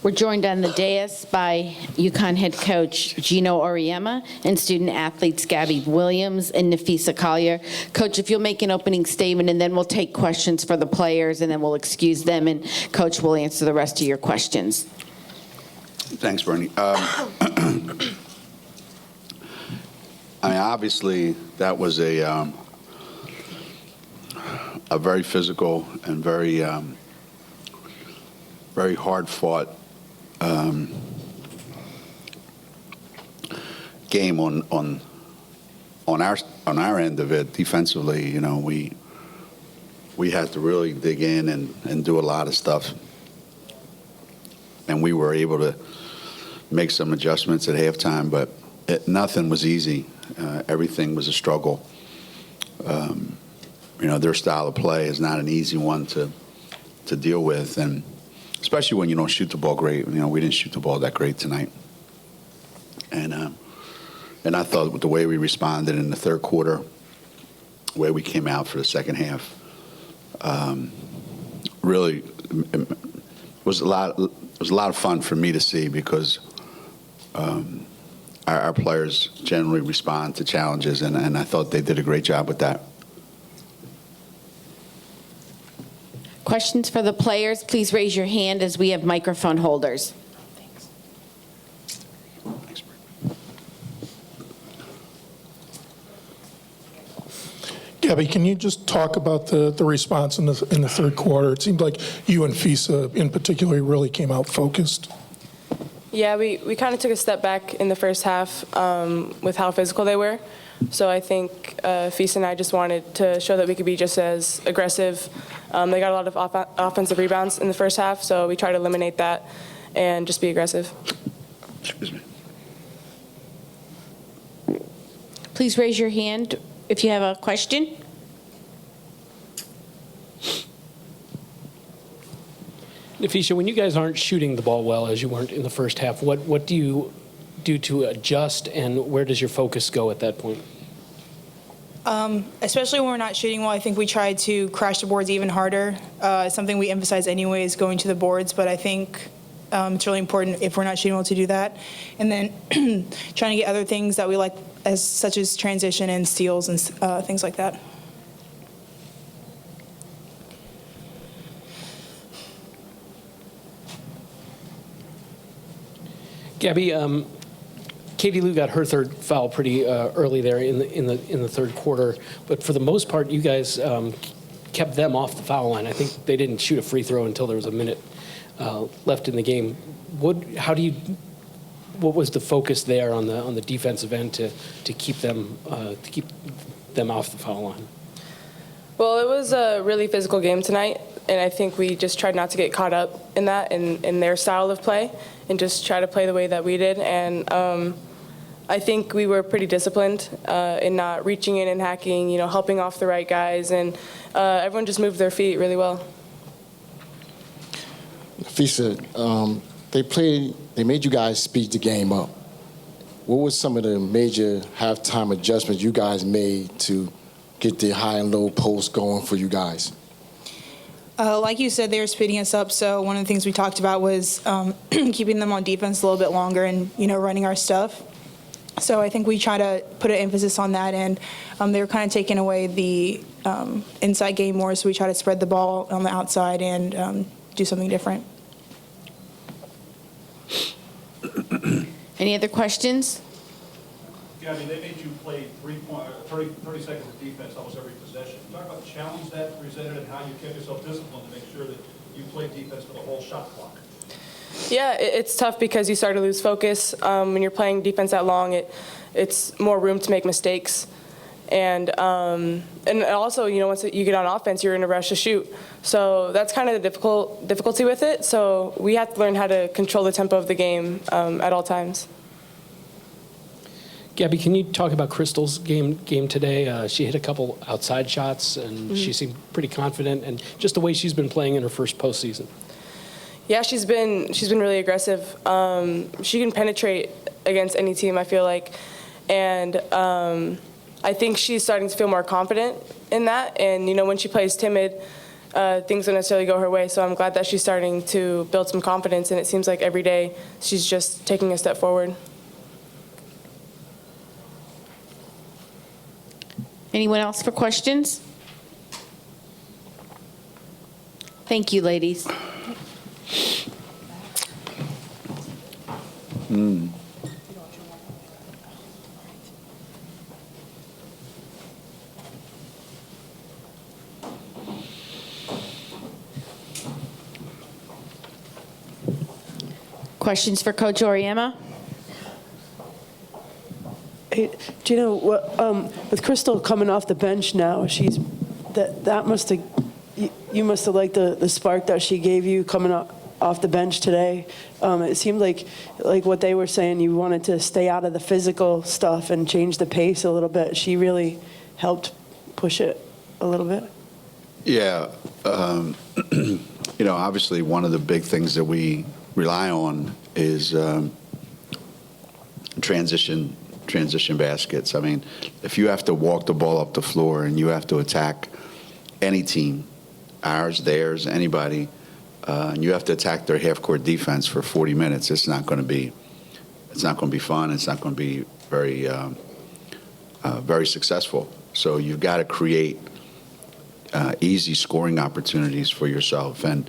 We're joined on the dais by UConn head coach Gino Auriemma and student athletes Gabby Williams and Nafisa Collier. Coach, if you'll make an opening statement, and then we'll take questions for the players, and then we'll excuse them, and Coach will answer the rest of your questions. Thanks, Bernie. I mean, obviously, that was a very physical and very hard-fought game on our end of it. Defensively, you know, we had to really dig in and do a lot of stuff, and we were able to make some adjustments at halftime, but nothing was easy. Everything was a struggle. You know, their style of play is not an easy one to deal with, and especially when you don't shoot the ball great. You know, we didn't shoot the ball that great tonight. And I thought with the way we responded in the third quarter, the way we came out for the second half, really was a lot of fun for me to see, because our players generally respond to challenges, and I thought they did a great job with that. Questions for the players, please raise your hand as we have microphone holders. Gabby, can you just talk about the response in the third quarter? It seemed like you and FISA in particular really came out focused. Yeah, we kind of took a step back in the first half with how physical they were. So I think FISA and I just wanted to show that we could be just as aggressive. They got a lot of offensive rebounds in the first half, so we tried to eliminate that and just be aggressive. Excuse me. Please raise your hand if you have a question. Nafisa, when you guys aren't shooting the ball well, as you weren't in the first half, what do you do to adjust, and where does your focus go at that point? Especially when we're not shooting well, I think we try to crash the boards even harder. Something we emphasize anyways, going to the boards, but I think it's really important if we're not shooting well to do that. And then trying to get other things that we like, such as transition and steals and things like that. Gabby, Katie Lou got her third foul pretty early there in the third quarter, but for the most part, you guys kept them off the foul line. I think they didn't shoot a free throw until there was a minute left in the game. What was the focus there on the defensive end to keep them off the foul line? Well, it was a really physical game tonight, and I think we just tried not to get caught up in that, in their style of play, and just try to play the way that we did. And I think we were pretty disciplined in not reaching in and hacking, you know, helping off the right guys, and everyone just moved their feet really well. FISA, they made you guys speed the game up. What was some of the major halftime adjustments you guys made to get the high and low post going for you guys? Like you said, they were speeding us up, so one of the things we talked about was keeping them on defense a little bit longer and, you know, running our stuff. So I think we try to put an emphasis on that, and they were kind of taking away the inside game more, so we try to spread the ball on the outside and do something different. Any other questions? Gabby, they made you play 30 seconds of defense almost every possession. Talk about the challenge that presented and how you kept yourself disciplined to make sure that you played defense for the whole shot clock. Yeah, it's tough because you start to lose focus. When you're playing defense that long, it's more room to make mistakes. And also, you know, once you get on offense, you're in a rush to shoot. So that's kind of the difficulty with it. So we have to learn how to control the tempo of the game at all times. Gabby, can you talk about Crystal's game today? She hit a couple outside shots, and she seemed pretty confident, and just the way she's been playing in her first postseason. Yeah, she's been really aggressive. She can penetrate against any team, I feel like, and I think she's starting to feel more confident in that. And you know, when she plays timid, things don't necessarily go her way. So I'm glad that she's starting to build some confidence, and it seems like every day she's just taking a step forward. Anyone else for questions? Thank you, ladies. Questions for Coach Auriemma? Hey, Gino, with Crystal coming off the bench now, that must have, you must have liked the spark that she gave you coming off the bench today. It seemed like what they were saying, you wanted to stay out of the physical stuff and change the pace a little bit. She really helped push it a little bit. Yeah. Obviously one of the big things that we rely on is transition baskets. I mean, if you have to walk the ball up the floor and you have to attack any team, ours, theirs, anybody, and you have to attack their half-court defense for 40 minutes, it's not going to be fun. It's not going to be very successful. So you've got to create easy scoring opportunities for yourself. And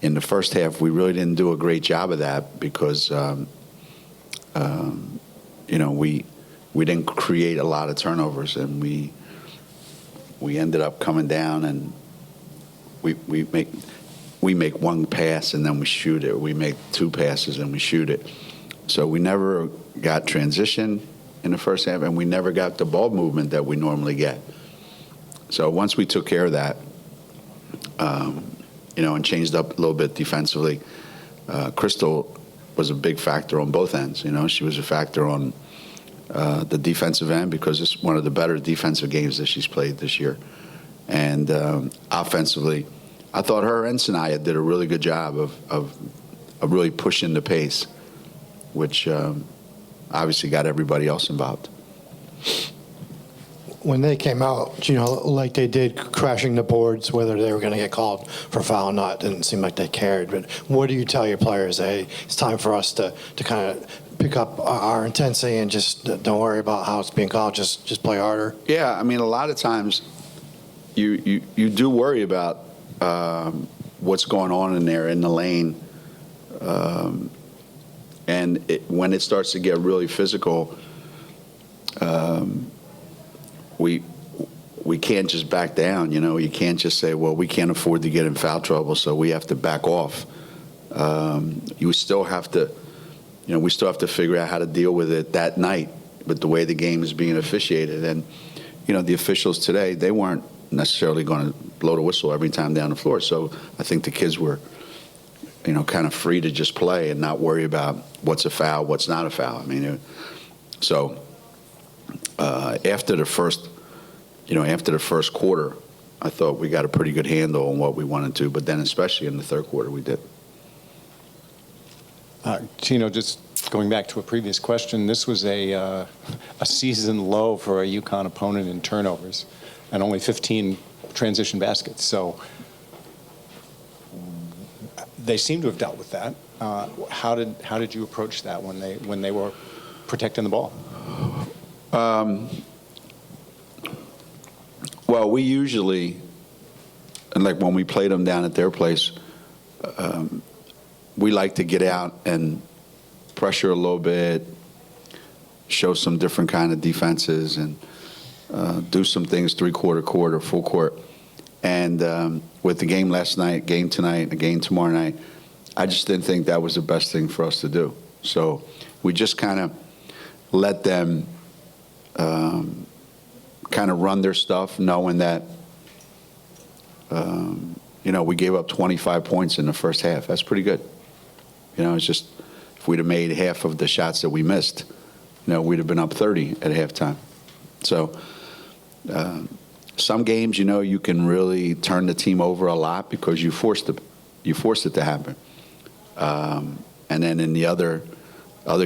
in the first half, we really didn't do a great job of that because we didn't create a lot of turnovers, and we ended up coming down, and we make one pass and then we shoot it. We make two passes and we shoot it. So we never got transition in the first half, and we never got the ball movement that we normally get. So once we took care of that, and changed up a little bit defensively, Crystal was a big factor on both ends. She was a factor on the defensive end because it's one of the better defensive games that she's played this year. And offensively, I thought her and Sanaya did a really good job of really pushing the pace, which obviously got everybody else involved. When they came out, like they did, crashing the boards, whether they were going to get called for foul or not, didn't seem like they cared. But what do you tell your players? Hey, it's time for us to kind of pick up our intensity and just don't worry about how it's being called. Just play harder. Yeah, I mean, a lot of times you do worry about what's going on in there in the lane, and when it starts to get really physical. We can't just back down, You can't just say, well, we can't afford to get in foul trouble, so we have to back off. We still have to figure out how to deal with it that night with the way the game is being officiated. And, the officials today, they weren't necessarily going to blow the whistle every time down the floor. So I think the kids were, kind of free to just play and not worry about what's a foul, what's not a foul. I mean, after the first quarter, I thought we got a pretty good handle on what we wanted to, but then especially in the third quarter, we did. Gino, just going back to a previous question, this was a season low for a UConn opponent in turnovers, and only 15 transition baskets. So they seem to have dealt with that. How did you approach that when they were protecting the ball? Well, we usually, and like when we played them down at their place, we like to get out and pressure a little bit, show some different kind of defenses, and do some things quarter, full court. And with the game last night, game tonight, the game tomorrow night, I just didn't think that was the best thing for us to do. So we just kind of let them kind of run their stuff, knowing that, we gave up 25 points in the first half. That's pretty good. It's just if we'd have made half of the shots that we missed, we'd have been up 30 at halftime. So some games, you can really turn the team over a lot because you forced it to happen. And then in the other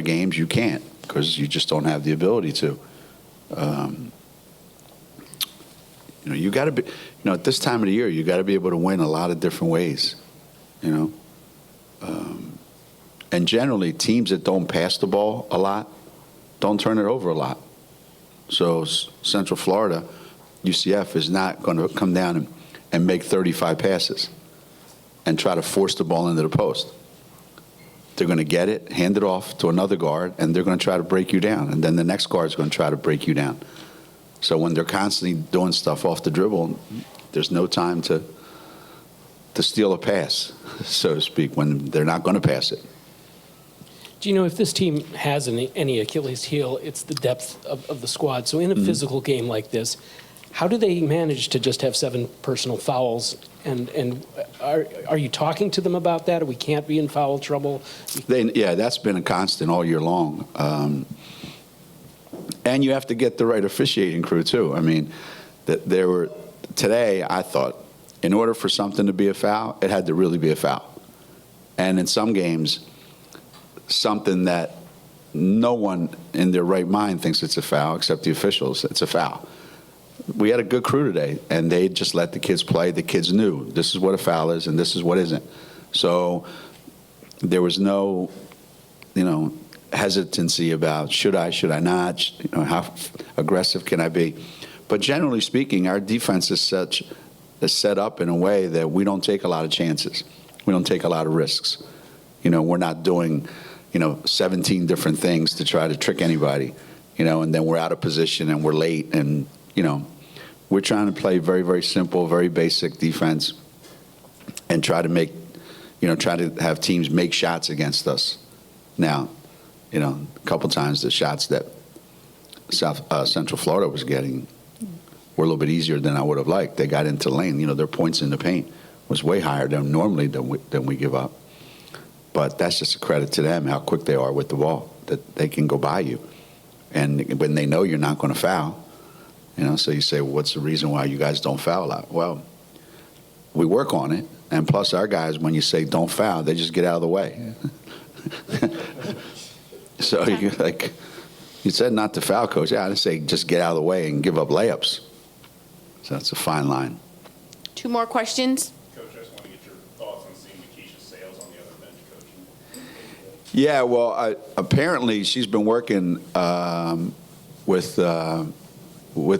games, you can't because you just don't have the ability to. You got to be, at this time of the year, you got to be able to win a lot of different ways, And generally, teams that don't pass the ball a lot don't turn it over a lot. So Central Florida, UCF, is not going to come down and make 35 passes and try to force the ball into the post. They're going to get it, hand it off to another guard, and they're going to try to break you down. And then the next guard is going to try to break you down. So when they're constantly doing stuff off the dribble, there's no time to steal a pass, so to speak, when they're not going to pass it. Do you know if this team has any Achilles heel, it's the depth of the squad. So in a physical game like this, how do they manage to just have 7 personal fouls? And are you talking to them about that, or we can't be in foul trouble? Yeah, that's been a constant all year long. And you have to get the right officiating crew, too. I mean, today, I thought, in order for something to be a foul, it had to really be a foul. And in some games, something that no one in their right mind thinks it's a foul, except the officials, it's a foul. We had a good crew today, and they just let the kids play. The kids knew this is what a foul is and this is what isn't. So there was no, hesitancy about should I not, how aggressive can I be. But generally speaking, our defense is set up in a way that we don't take a lot of chances. We don't take a lot of risks. We're not doing, 17 different things to try to trick anybody, and then we're out of position and we're late and, we're trying to play very, very simple, very basic defense and try to have teams make shots against us. Now, a couple times the shots that Central Florida was getting were a little bit easier than I would have liked. They got into the lane. Their points in the paint was way higher than normally than we give up. But that's just a credit to them, how quick they are with the ball, that they can go by you. And when they know you're not going to foul, so you say, well, what's the reason why you guys don't foul out? Well, we work on it. And plus our guys, when you say don't foul, they just get out of the way. So you said not to foul, coach. Yeah, I didn't say just get out of the way and give up layups. So that's a fine line. 2 more questions? Coach, I just want to get your thoughts on seeing Makisha Sales on the other bench coaching. Yeah, well, apparently she's been working with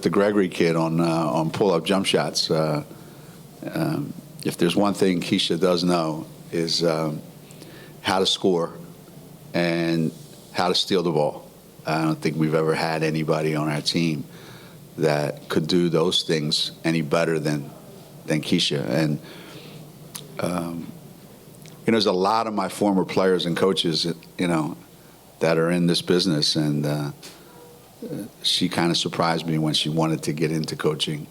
the Gregory kid on pull-up jump shots. If there's one thing Keisha does know is how to score and how to steal the ball. I don't think we've ever had anybody on our team that could do those things any better than Keisha. And there's a lot of my former players and coaches, that are in this business, and she kind of surprised me when she wanted to get into coaching.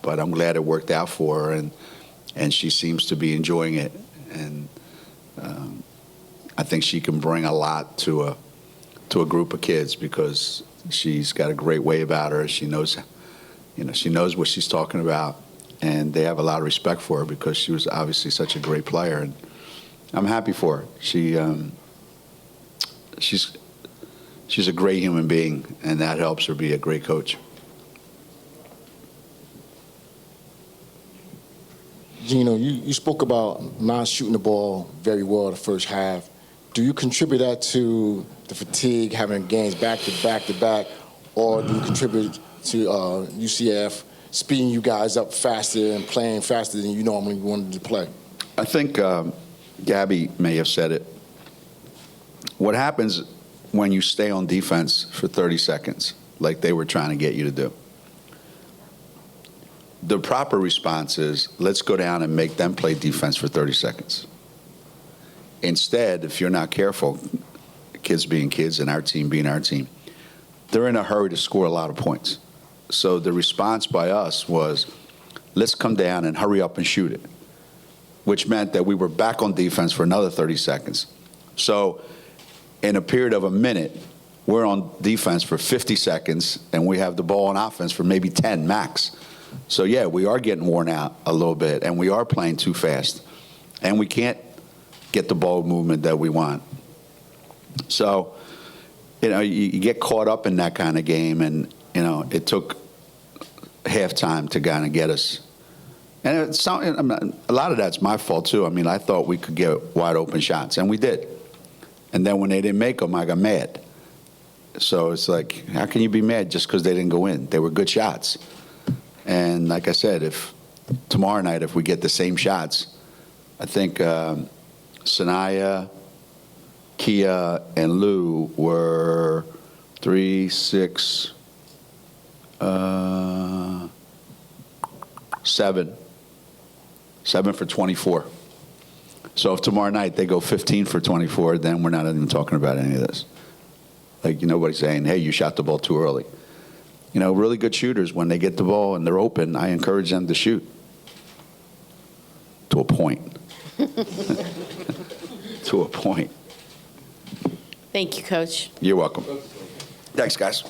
But I'm glad it worked out for her, and she seems to be enjoying it. And I think she can bring a lot to a group of kids because she's got a great way about her. She knows, she knows what she's talking about, and they have a lot of respect for her because she was obviously such a great player. And I'm happy for her. She's a great human being, and that helps her be a great coach. Gino, you spoke about not shooting the ball very well the first half. Do you contribute that to the fatigue, having games back to back to back, or do you contribute to UCF speeding you guys up faster and playing faster than you normally wanted to play? I think Gabby may have said it. What happens when you stay on defense for 30 seconds, like they were trying to get you to do? The proper response is, let's go down and make them play defense for 30 seconds. Instead, if you're not careful, kids being kids and our team being our team, they're in a hurry to score a lot of points. So the response by us was, let's come down and hurry up and shoot it, which meant that we were back on defense for another 30 seconds. So in a period of a minute, we're on defense for 50 seconds, and we have the ball on offense for maybe 10 max. So, yeah, we are getting worn out a little bit, and we are playing too fast, and we can't get the ball movement that we want. So, you get caught up in that kind of game, and, it took halftime to kind of get us. And a lot of that's my fault, too. I mean, I thought we could get wide open shots, and we did. And then when they didn't make them, I got mad. So it's like, how can you be mad just because they didn't go in? They were good shots. And like I said, if tomorrow night, if we get the same shots, I think Sanaya, Kia, and Lou were 3, 6, 7 for 24. So if tomorrow night they go 15 for 24, then we're not even talking about any of this. Like, nobody's saying, hey, you shot the ball too early. You know, really good shooters, when they get the ball and they're open, I encourage them to shoot. To a point. To a point. Thank you, Coach. You're welcome. Thanks, guys.